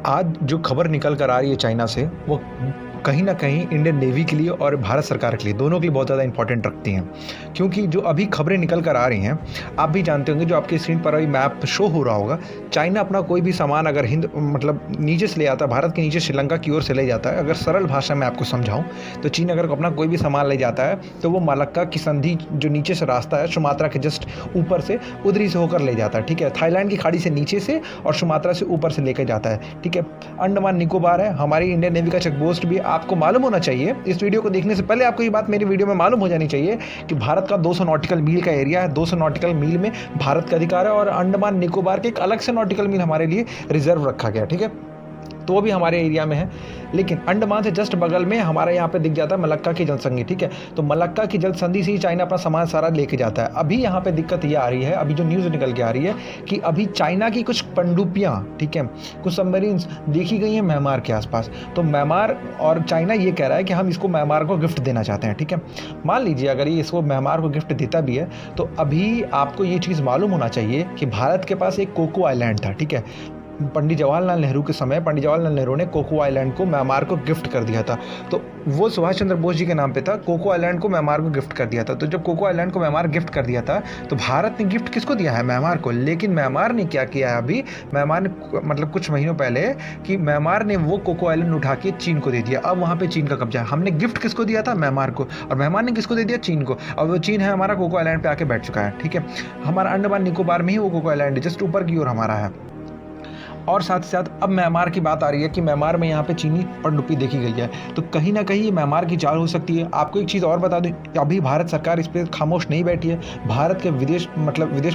आज जो खबर निकल कर आ रही है चाइना से, वो कहीं ना कहीं इंडियन नेवी के लिए और भारत सरकार के लिए, दोनों के लिए बहुत ज़्यादा इंपॉर्टेंट रखती हैं। क्योंकि जो अभी खबरें निकल कर आ रही हैं, आप भी जानते होंगे, जो आपकी स्क्रीन पर अभी मैप शो हो रहा होगा, चाइना अपना कोई भी सामान अगर नीचे से ले आता है, भारत के नीचे श्रीलंका की ओर से ले जाता है, अगर सरल भाषा में आपको समझाऊं तो चीन अगर अपना कोई भी सामान ले जाता है तो वो मलक्का की संधि, जो नीचे से रास्ता है सुमात्रा के जस्ट ऊपर से, उधरी से होकर ले जाता है। ठीक है, थाईलैंड की खाड़ी से नीचे से और सुमात्रा से ऊपर से लेकर जाता है। ठीक है, अंडमान निकोबार है, हमारी इंडियन नेवी का चेक पोस्ट भी आपको मालूम होना चाहिए। इस वीडियो को देखने से पहले आपको ये बात मेरी वीडियो में मालूम हो जानी चाहिए कि भारत का 200 नॉटिकल मील का एरिया है, 200 नॉटिकल मील में भारत का अधिकार है और अंडमान निकोबार के एक अलग से नॉटिकल मील हमारे लिए रिजर्व रखा गया। ठीक है, तो वो भी हमारे एरिया में है। लेकिन अंडमान से जस्ट बगल में हमारे यहाँ पे दिख जाता है मलक्का की जल संधि। ठीक है, तो मलक्का की जल संधि से ही चाइना अपना सामान सारा लेके जाता है। अभी यहाँ पे दिक्कत ये आ रही है, अभी जो न्यूज़ निकल के आ रही है कि अभी चाइना की कुछ पनडुब्बियाँ, ठीक है, कुछ सबमरीन्स देखी गई हैं म्यांमार के आसपास। तो म्यांमार और चाइना ये कह रहा है कि हम इसको म्यांमार को गिफ्ट देना चाहते हैं। ठीक है, मान लीजिए अगर ये इसको म्यांमार को गिफ्ट देता भी है तो अभी आपको ये चीज़ मालूम होना चाहिए कि भारत के पास एक कोको आइलैंड था। ठीक है, पंडित जवाहरलाल नेहरू के समय पंडित जवाहरलाल नेहरू ने कोको आइलैंड को म्यांमार को गिफ्ट कर दिया था। तो वो सुभाष चंद्र बोस जी के नाम पे था, कोको आइलैंड को म्यांमार को गिफ्ट कर दिया था। तो जब कोको आइलैंड को म्यांमार गिफ्ट कर दिया था तो भारत ने गिफ्ट किसको दिया है? म्यांमार को। लेकिन म्यांमार ने क्या किया है अभी, म्यांमार ने कुछ महीनों पहले कि म्यांमार ने वो कोको आइलैंड उठा के चीन को दे दिया। अब वहाँ पे चीन का कब्जा है। हमने गिफ्ट किसको दिया था? म्यांमार को। और म्यांमार ने किसको दे दिया? चीन को। अब वो चीन है हमारा कोको आइलैंड पे आके बैठ चुका है। ठीक है, हमारा अंडमान निकोबार में ही वो कोको आइलैंड है, जस्ट ऊपर की ओर हमारा है। और साथ ही साथ अब म्यांमार की बात आ रही है कि म्यांमार में यहाँ पे चीनी पनडुब्बी देखी गई है। तो कहीं ना कहीं ये म्यांमार की चाल हो सकती है। आपको एक चीज़ और बता दूं, अभी भारत सरकार इस पर खामोश नहीं बैठी है। भारत के विदेश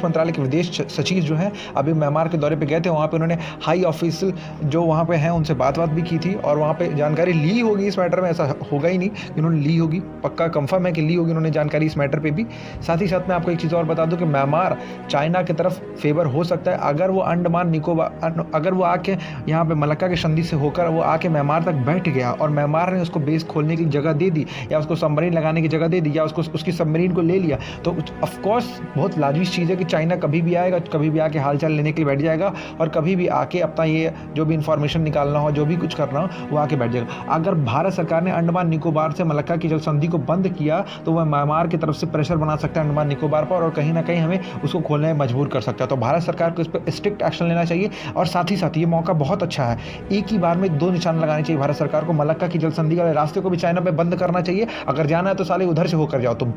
मंत्रालय के विदेश सचिव जो हैं अभी म्यांमार के दौरे पे गए थे। वहाँ पे उन्होंने हाई ऑफिशियल जो वहाँ पे हैं उनसे बात भी की थी और वहाँ पे जानकारी ली होगी इस मैटर में। ऐसा होगा ही नहीं कि उन्होंने ली होगी, पक्का कंफर्म है कि ली होगी उन्होंने जानकारी इस मैटर पर भी। साथ ही साथ मैं आपको एक चीज़ और बता दूँ कि म्यांमार चाइना की तरफ फेवर हो सकता है अगर वो अंडमान निकोबार, अगर वो आके यहाँ पे मलक्का की संधि से होकर वो आके म्यांमार तक बैठ गया और म्यांमार ने उसको बेस खोलने की जगह दे दी या उसको सबमरीन लगाने की जगह दे दी या उसकी सबमरीन को ले लिया, तो ऑफ कोर्स बहुत लाजिश चीज़ है कि चाइना कभी भी आएगा, कभी भी आके हालचाल लेने के लिए बैठ जाएगा और कभी भी आके अपना ये जो भी इंफॉर्मेशन निकालना हो, जो भी कुछ करना हो, वो आके बैठ जाएगा। अगर भारत सरकार ने अंडमान निकोबार से मलक्का की जल संधि को बंद किया तो वह म्यांमार की तरफ से प्रेशर बना सकता है अंडमान निकोबार पर और कहीं ना कहीं हमें उसको खोलने में मजबूर कर सकता है। तो भारत सरकार को इस पर स्ट्रिक्ट एक्शन लेना चाहिए और साथ ही साथ ये मौका बहुत अच्छा है, एक ही बार में 2 निशान लगाने चाहिए भारत सरकार को। मलक्का की जल संधि वाले रास्ते को भी चाइना पे बंद करना चाहिए। अगर जाना है तो साले उधर से होकर जाओ, तुम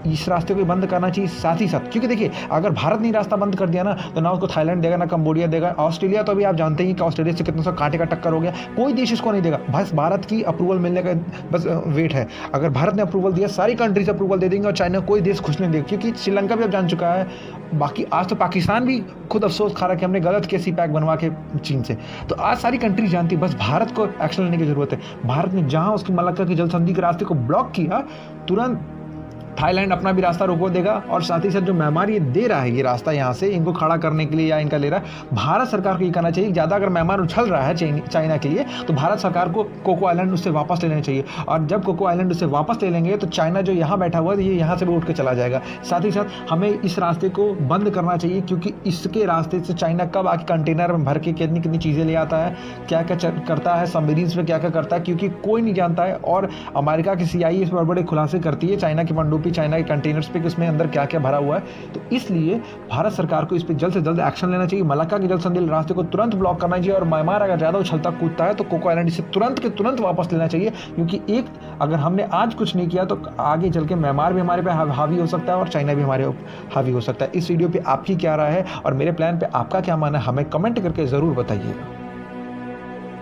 इस रास्ते को भी बंद करना चाहिए साथ ही साथ। क्योंकि देखिए अगर भारत ने रास्ता बंद कर दिया ना तो ना उसको थाईलैंड देगा, ना कंबोडिया देगा। ऑस्ट्रेलिया तो अभी आप जानते हैं कि ऑस्ट्रेलिया से कितना सा कांटे का टक्कर हो गया, कोई देश इसको नहीं देगा। बस भारत की अप्रूवल मिलने का बस वेट है। अगर भारत ने अप्रूवल दिया, सारी कंट्रीज अप्रूवल दे देंगे और चाइना कोई देश खुश नहीं देगा। क्योंकि श्रीलंका भी अब जान चुका है, बाकी आज तो पाकिस्तान भी खुद अफसोस खा रहा है कि हमने गलत किया सी पैक बनवा के चीन से। तो आज सारी कंट्री जानती है, बस भारत को एक्शन लेने की जरूरत है। भारत ने जहां उसकी मलक्का की जल संधि के रास्ते को ब्लॉक किया, तुरंत थाईलैंड अपना भी रास्ता रोको देगा और साथ ही साथ जो म्यांमार ये दे रहा है ये रास्ता यहाँ से इनको खड़ा करने के लिए या इनका ले रहा है, भारत सरकार को ये करना चाहिए। ज़्यादा अगर म्यांमार उछल रहा है चाइना के लिए तो भारत सरकार को कोको आइलैंड उससे वापस ले लेना चाहिए। और जब कोको आइलैंड उससे वापस ले लेंगे तो चाइना जो यहाँ बैठा हुआ है ये यहाँ से भी उठ के चला जाएगा। साथ ही साथ हमें इस रास्ते को बंद करना चाहिए क्योंकि इसके रास्ते से चाइना कब आके कंटेनर में भर के कितनी कितनी चीज़ें ले आता है, क्या क्या करता है, सबमरीन्स में क्या क्या करता है, क्योंकि कोई नहीं जानता है। और अमेरिका की CIA इस पर बड़े खुलासे करती है चाइना की पनडुब्बी, चाइना के कंटेनर्स पे कि उसमें अंदर क्या क्या भरा हुआ है। तो इसलिए भारत सरकार को इस पर जल्द से जल्द एक्शन लेना चाहिए। मलक्का की जल संधि रास्ते को तुरंत ब्लॉक करना चाहिए और म्यांमार अगर ज़्यादा उछलता कूदता है तो कोको आइलैंड इसे तुरंत के तुरंत वापस लेना चाहिए। क्योंकि एक अगर हमने आज कुछ नहीं किया तो आगे चल के म्यांमार भी हमारे पे हावी हो सकता है और चाइना भी हमारे हावी हो सकता है। इस वीडियो पर आपकी क्या राय है और मेरे प्लान पर आपका क्या मानना है, हमें कमेंट करके ज़रूर बताइएगा।